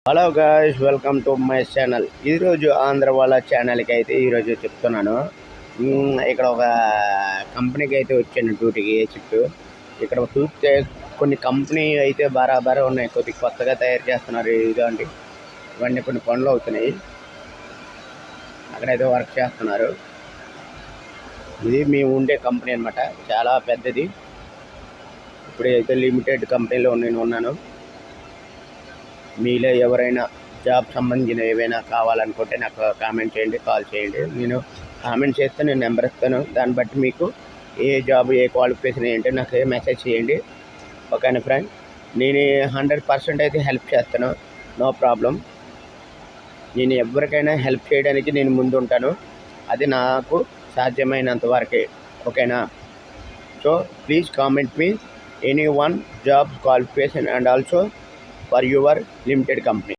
Hello guys, welcome to my channel. ఈరోజు ఆంధ్ర వాళ్ళ ఛానల్కి అయితే ఈరోజు చెప్తున్నాను. ఇక్కడ ఒక కంపెనీకి అయితే వచ్చాను డ్యూటీకి షిఫ్ట్. ఇక్కడ చూస్తే కొన్ని కంపెనీ అయితే బరాబరే ఉన్నాయి, కొద్దిగా కొత్తగా తయారు చేస్తున్నారు. ఇదండి, ఇవన్నీ కొన్ని పనులు అవుతున్నాయి, అక్కడైతే వర్క్ చేస్తున్నారు. ఇది మేము ఉండే కంపెనీ అనమాట, చాలా పెద్దది. ఇప్పుడు అయితే లిమిటెడ్ కంపెనీలో నేను ఉన్నాను. మీలో ఎవరైనా జాబ్ సంబంధించిన ఏవైనా కావాలనుకుంటే నాకు కామెంట్ చేయండి, కాల్ చేయండి. నేను కామెంట్ చేస్తే నేను నెంబర్ ఇస్తాను. దాన్ని బట్టి మీకు ఏ జాబ్, ఏ క్వాలిఫికేషన్ ఏంటో నాకు మెసేజ్ చేయండి. ఓకేనా ఫ్రెండ్, నేను 100% అయితే హెల్ప్ చేస్తాను, నో ప్రాబ్లం. నేను ఎవరికైనా హెల్ప్ చేయడానికి నేను ముందు ఉంటాను, అది నాకు సాధ్యమైనంత వరకే. ఓకేనా? So please comment me any one job qualification and also for your limited company.